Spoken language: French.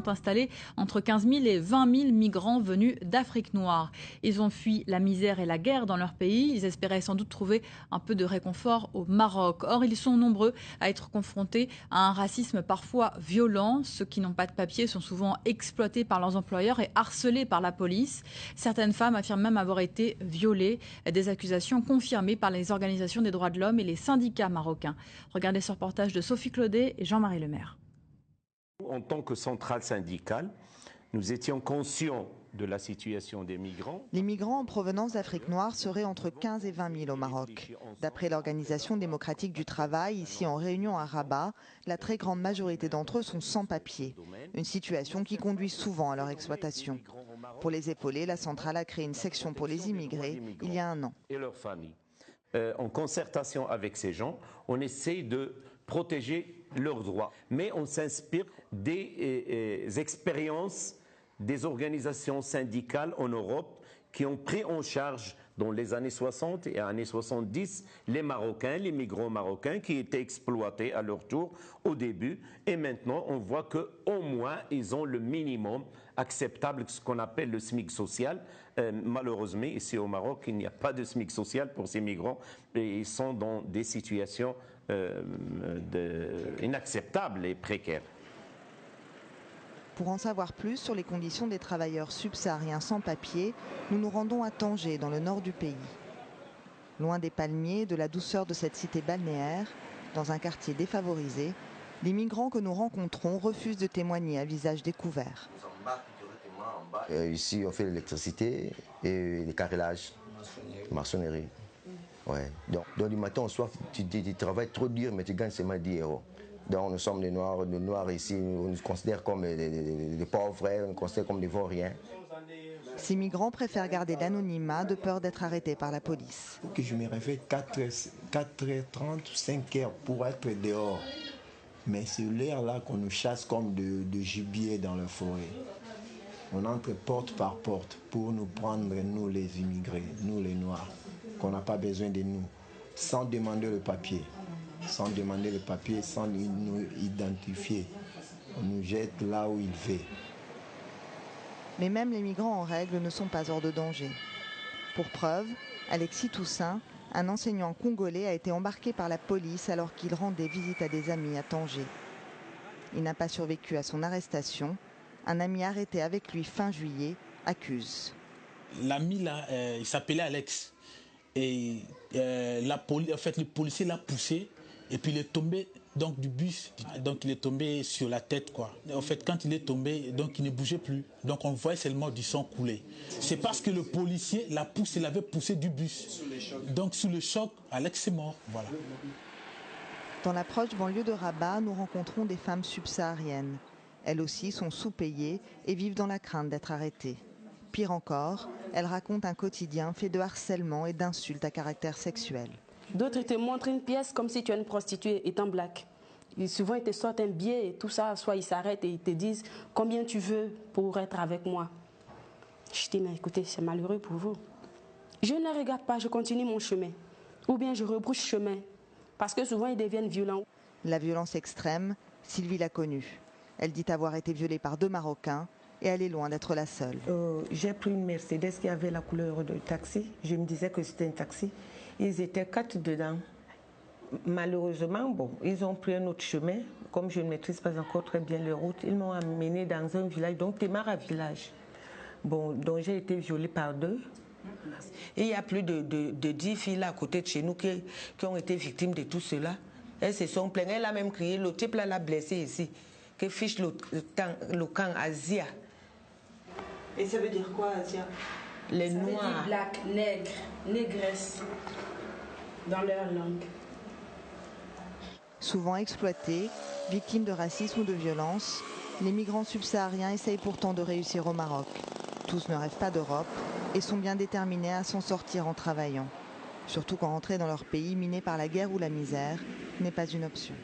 sont installés entre 15 000 et 20 000 migrants venus d'Afrique noire. Ils ont fui la misère et la guerre dans leur pays. Ils espéraient sans doute trouver un peu de réconfort au Maroc. Or, ils sont nombreux à être confrontés à un racisme parfois violent. Ceux qui n'ont pas de papier sont souvent exploités par leurs employeurs et harcelés par la police. Certaines femmes affirment même avoir été violées. Des accusations confirmées par les organisations des droits de l'homme et les syndicats marocains. Regardez ce reportage de Sophie Claudet et Jean-Marie Lemaire. En tant que centrale syndicale, nous étions conscients de la situation des migrants. Les migrants en provenance d'Afrique noire seraient entre 15 et 20 000 au Maroc. D'après l'Organisation démocratique du travail, ici en Réunion à Rabat, la très grande majorité d'entre eux sont sans papier. Une situation qui conduit souvent à leur exploitation. Pour les épauler, la centrale a créé une section pour les immigrés il y a un an. Et leurs familles. En concertation avec ces gens, on essaie de protéger leurs droits. Mais on s'inspire des expériences des organisations syndicales en Europe qui ont pris en charge dans les années 60 et années 70 les Marocains, les migrants marocains qui étaient exploités à leur tour au début. Et maintenant, on voit qu'au moins, ils ont le minimum acceptable, ce qu'on appelle le SMIC social. Malheureusement, ici au Maroc, il n'y a pas de SMIC social pour ces migrants. Et ils sont dans des situations inacceptables et précaires. Pour en savoir plus sur les conditions des travailleurs subsahariens sans papier, nous nous rendons à Tanger, dans le nord du pays. Loin des palmiers et de la douceur de cette cité balnéaire, dans un quartier défavorisé, les migrants que nous rencontrons refusent de témoigner à visage découvert. Ici, on fait l'électricité et le carrelage, maçonnerie. Ouais. Donc, du matin au soir, tu travailles trop dur, mais tu gagnes seulement 10 €. Donc nous sommes les Noirs ici, on nous considère comme des pauvres, on nous considère comme des vauriens. Ces migrants préfèrent garder l'anonymat de peur d'être arrêtés par la police. Que je me réveille 4h30, 5h pour être dehors. Mais c'est l'heure-là qu'on nous chasse comme de gibier dans la forêt. On entre porte par porte pour nous prendre, nous les immigrés, nous les Noirs, qu'on n'a pas besoin de nous, sans demander le papier. Sans demander le papier, sans nous identifier. On nous jette là où il veut. Mais même les migrants en règle ne sont pas hors de danger. Pour preuve, Alexis Toussaint, un enseignant congolais, a été embarqué par la police alors qu'il rendait visite à des amis à Tanger. Il n'a pas survécu à son arrestation. Un ami arrêté avec lui fin juillet accuse. L'ami là, il s'appelait Alex. Et le policier l'a poussé. Et puis il est tombé donc, du bus, donc il est tombé sur la tête quoi. En fait quand il est tombé, donc il ne bougeait plus. Donc on voyait seulement du sang couler. C'est parce que le policier l'avait poussé du bus. Donc sous le choc, Alex est mort. Voilà. Dans la proche banlieue de Rabat, nous rencontrons des femmes subsahariennes. Elles aussi sont sous-payées et vivent dans la crainte d'être arrêtées. Pire encore, elles racontent un quotidien fait de harcèlement et d'insultes à caractère sexuel. D'autres te montrent une pièce comme si tu es une prostituée étant black. Souvent, ils te sortent un billet et tout ça. Soit ils s'arrêtent et ils te disent combien tu veux pour être avec moi. Je dis, mais écoutez, c'est malheureux pour vous. Je ne les regarde pas, je continue mon chemin. Ou bien je rebrouche chemin. Parce que souvent, ils deviennent violents. La violence extrême, Sylvie l'a connue. Elle dit avoir été violée par 2 Marocains et elle est loin d'être la seule. J'ai pris une Mercedes qui avait la couleur de taxi. Je me disais que c'était un taxi. Ils étaient 4 dedans. Malheureusement, ils ont pris un autre chemin. Comme je ne maîtrise pas encore très bien les routes, ils m'ont amené dans un village, donc Témara village. Donc j'ai été violée par 2. Et il y a plus de 10 filles là à côté de chez nous qui ont été victimes de tout cela. Elles se sont plaintes. Elle a même crié, le type là l'a blessé ici. Que fiche le camp Asia. Et ça veut dire quoi, Asia? Les Noirs. Ça veut dire black, nègre, négresse, dans leur langue. Souvent exploités, victimes de racisme ou de violence, les migrants subsahariens essayent pourtant de réussir au Maroc. Tous ne rêvent pas d'Europe et sont bien déterminés à s'en sortir en travaillant. Surtout quand rentrer dans leur pays miné par la guerre ou la misère n'est pas une option.